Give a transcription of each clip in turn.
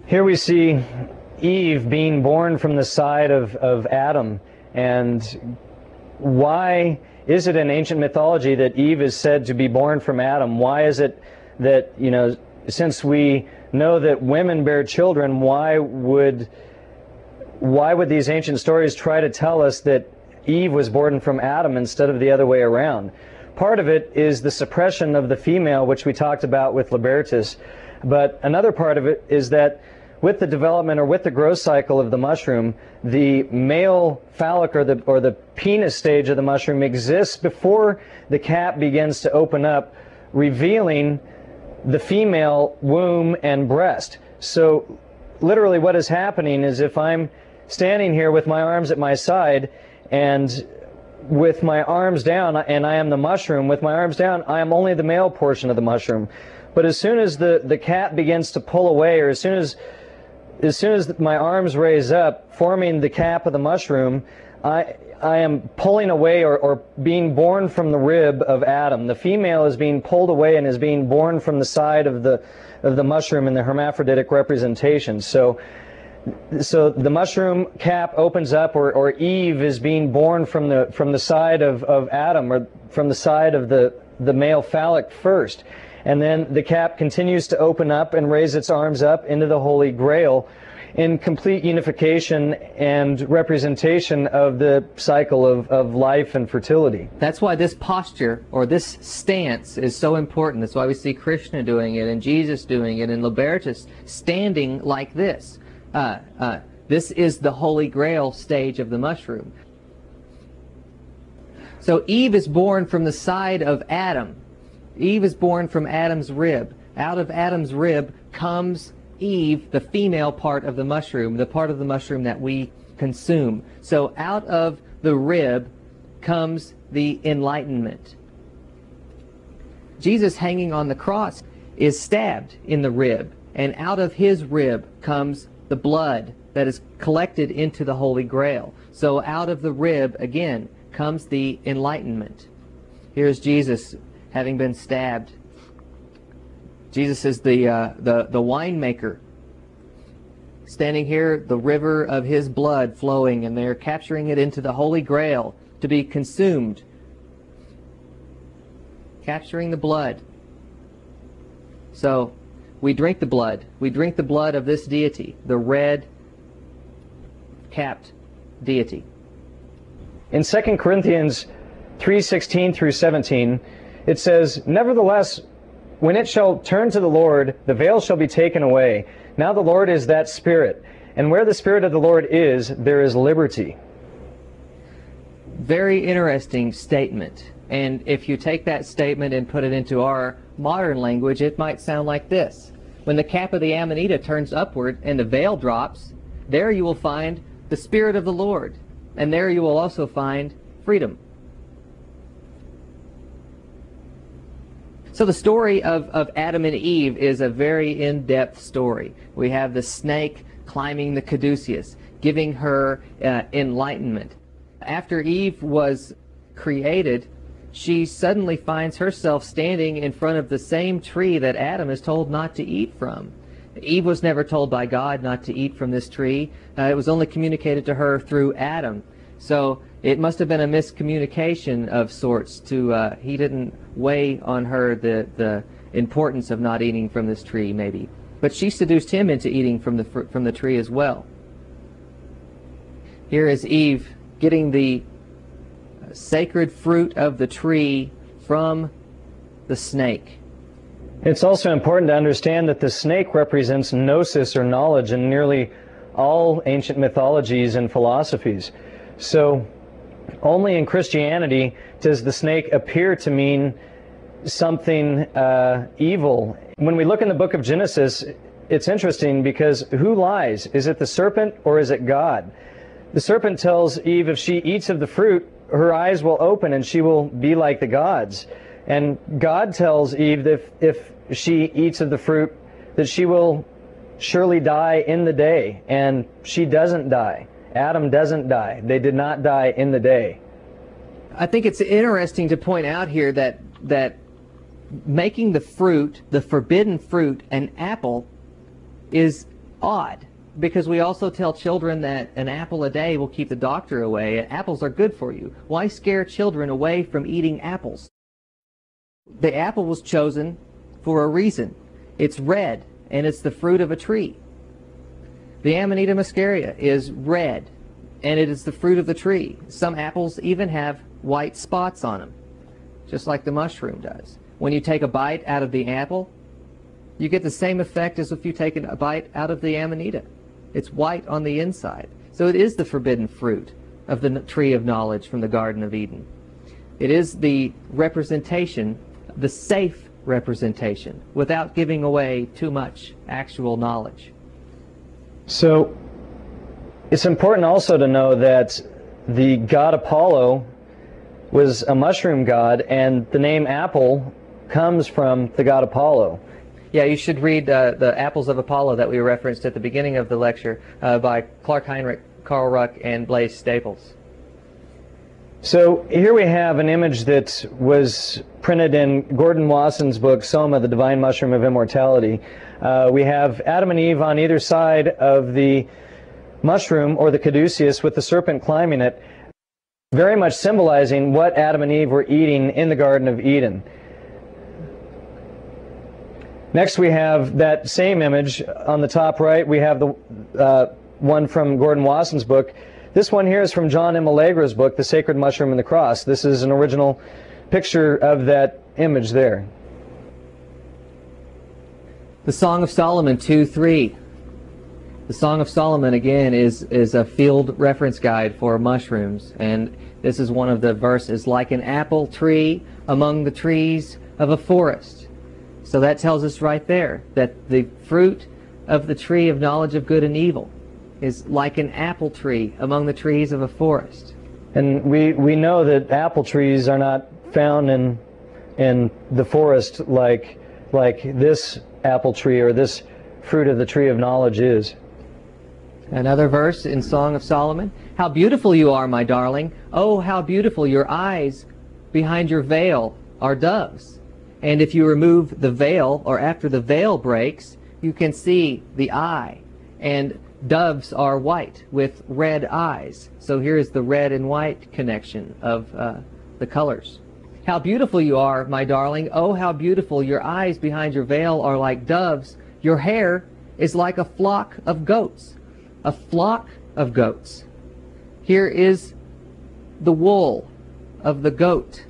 Here we see Eve being born from the side of Adam. And why is it in ancient mythology that Eve is said to be born from Adam? Why is it that, since we know that women bear children, why would these ancient stories try to tell us that Eve was born from Adam instead of the other way around? Part of it is the suppression of the female, which we talked about with Libertas. But another part of it is that with the development or with the growth cycle of the mushroom, the male phallic or the penis stage of the mushroom exists before the cap begins to open up, revealing the female womb and breast. So literally what is happening is, if I'm standing here with my arms at my side and with my arms down, and I am the mushroom, with my arms down, I am only the male portion of the mushroom. But as soon as the cap begins to pull away, or as soon as my arms raise up, forming the cap of the mushroom, I am pulling away or being born from the rib of Adam. The female is being pulled away and is being born from the side of the mushroom in the hermaphroditic representation. So the mushroom cap opens up, or Eve is being born from the side of Adam, or from the side of the male phallic first. And then the cap continues to open up and raise its arms up into the Holy Grail in complete unification and representation of the cycle of life and fertility. That's why this posture, or this stance, is so important. That's why we see Krishna doing it, and Jesus doing it, and Libertas standing like this. This is the Holy Grail stage of the mushroom. So Eve is born from the side of Adam. Eve is born from Adam's rib. Out of Adam's rib comes Eve, the female part of the mushroom, the part of the mushroom that we consume. So out of the rib comes the enlightenment. Jesus, hanging on the cross, is stabbed in the rib, and out of his rib comes the blood that is collected into the Holy Grail. So out of the rib, again, comes the enlightenment. Here's Jesus having been stabbed. Jesus is the winemaker. Standing here, the river of his blood flowing, and they're capturing it into the Holy Grail to be consumed. Capturing the blood. So we drink the blood. We drink the blood of this deity, the red capped deity. In 2 Corinthians 3:16 through 17, it says, "Nevertheless, when it shall turn to the Lord, the veil shall be taken away. Now the Lord is that Spirit, and where the Spirit of the Lord is, there is liberty." Very interesting statement. And if you take that statement and put it into our modern language, it might sound like this. When the cap of the amanita turns upward and the veil drops, there you will find the Spirit of the Lord, and there you will also find freedom. So the story of Adam and Eve is a very in-depth story. We have the snake climbing the caduceus, giving her enlightenment. After Eve was created, she suddenly finds herself standing in front of the same tree that Adam is told not to eat from. Eve was never told by God not to eat from this tree. It was only communicated to her through Adam. So it must have been a miscommunication of sorts. He didn't weigh on her the importance of not eating from this tree, maybe. But she seduced him into eating from the tree as well. Here is Eve getting the sacred fruit of the tree from the snake. It's also important to understand that the snake represents gnosis, or knowledge, in nearly all ancient mythologies and philosophies. So only in Christianity does the snake appear to mean something evil. When we look in the book of Genesis, it's interesting because who lies? Is it the serpent or is it God? The serpent tells Eve if she eats of the fruit, her eyes will open and she will be like the gods. And God tells Eve that if she eats of the fruit, that she will surely die in the day. And she doesn't die. Adam doesn't die. They did not die in the day. I think it's interesting to point out here that making the fruit, the forbidden fruit, an apple, is odd, because we also tell children that an apple a day will keep the doctor away. Apples are good for you. Why scare children away from eating apples? The apple was chosen for a reason. It's red, and it's the fruit of a tree. The Amanita muscaria is red, and it is the fruit of the tree. Some apples even have white spots on them, just like the mushroom does. When you take a bite out of the apple, you get the same effect as if you take a bite out of the Amanita. It's white on the inside. So it is the forbidden fruit of the tree of knowledge from the Garden of Eden. It is the representation, the safe representation, without giving away too much actual knowledge. So it's important also to know that the god Apollo was a mushroom god, and the name apple comes from the god Apollo. Yeah, you should read the Apples of Apollo that we referenced at the beginning of the lecture by Clark Heinrich, Carl Ruck, and Blaise Staples. So here we have an image that was printed in Gordon Wasson's book, Soma, the Divine Mushroom of Immortality. We have Adam and Eve on either side of the mushroom, or the caduceus, with the serpent climbing it, very much symbolizing what Adam and Eve were eating in the Garden of Eden. Next we have that same image on the top right. We have the one from Gordon Wasson's book. This one here is from John M. Allegra's book, The Sacred Mushroom and the Cross. This is an original picture of that image there. The Song of Solomon 2:3. The Song of Solomon, again, is a field reference guide for mushrooms. And this is one of the verses, like an apple tree among the trees of a forest. So that tells us right there that the fruit of the tree of knowledge of good and evil is like an apple tree among the trees of a forest. And we know that apple trees are not found in the forest like this apple tree or this fruit of the tree of knowledge is. Another verse in Song of Solomon. How beautiful you are, my darling. Oh, how beautiful your eyes behind your veil are doves. And if you remove the veil, or after the veil breaks, you can see the eye. And doves are white with red eyes. So here is the red and white connection of the colors. How beautiful you are, my darling. Oh, how beautiful. Your eyes behind your veil are like doves. Your hair is like a flock of goats. A flock of goats. Here is the wool of the goat.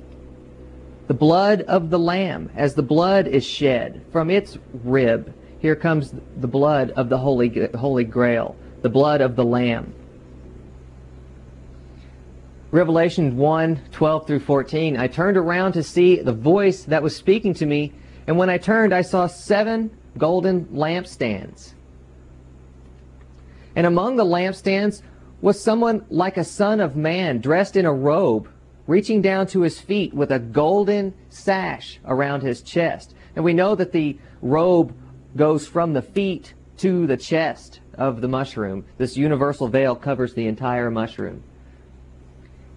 The blood of the lamb, as the blood is shed from its rib. Here comes the blood of the Holy Grail, the blood of the lamb. Revelation 1:12 through 14. I turned around to see the voice that was speaking to me, and when I turned, I saw 7 golden lampstands. And among the lampstands was someone like a son of man, dressed in a robe, reaching down to his feet with a golden sash around his chest. And we know that the robe goes from the feet to the chest of the mushroom. This universal veil covers the entire mushroom.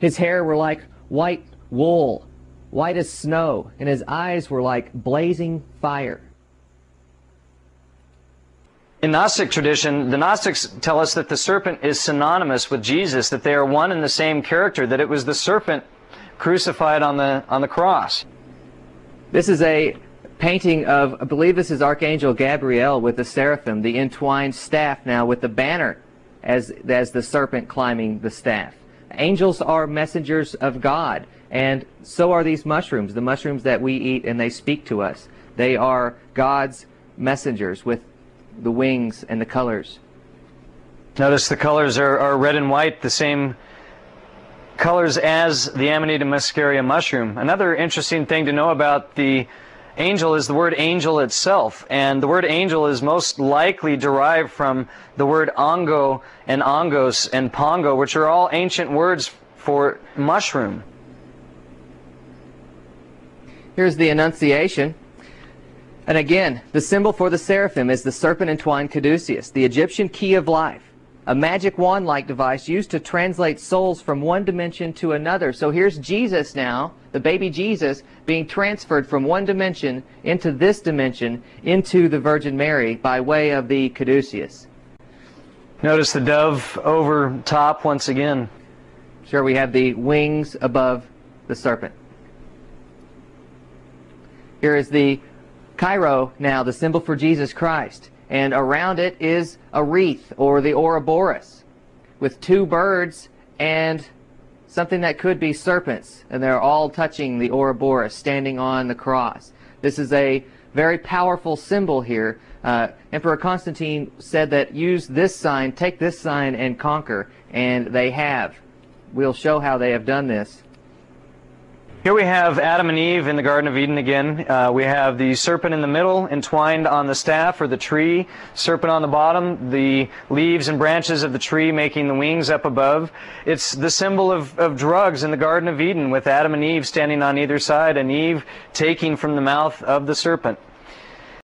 His hair were like white wool, white as snow, and his eyes were like blazing fire. In Gnostic tradition, the Gnostics tell us that the serpent is synonymous with Jesus, that they are one and the same character, that it was the serpent crucified on the cross. This is a painting of, I believe this is Archangel Gabriel with the seraphim, the entwined staff now with the banner as the serpent climbing the staff. Angels are messengers of God, and so are these mushrooms, the mushrooms that we eat, and they speak to us. They are God's messengers with the wings and the colors. Notice the colors are red and white, the same colors as the Amanita muscaria mushroom. Another interesting thing to know about the angel is the word angel itself, and the word angel is most likely derived from the word ongo and ongos and pongo, which are all ancient words for mushroom. Here's the Annunciation. And again, the symbol for the seraphim is the serpent-entwined caduceus, the Egyptian key of life, a magic wand-like device used to translate souls from one dimension to another. So here's Jesus now, the baby Jesus, being transferred from one dimension into this dimension, into the Virgin Mary by way of the caduceus. Notice the dove over top once again. Sure, we have the wings above the serpent. Here is the Cairo now, the symbol for Jesus Christ. And around it is a wreath, or the Ouroboros, with two birds and something that could be serpents. And they're all touching the Ouroboros, standing on the cross. This is a very powerful symbol here. Emperor Constantine said that use this sign, take this sign and conquer. And they have. We'll show how they have done this. Here we have Adam and Eve in the Garden of Eden again. We have the serpent in the middle, entwined on the staff or the tree, serpent on the bottom, the leaves and branches of the tree making the wings up above. It's the symbol of drugs in the Garden of Eden, with Adam and Eve standing on either side, and Eve taking from the mouth of the serpent.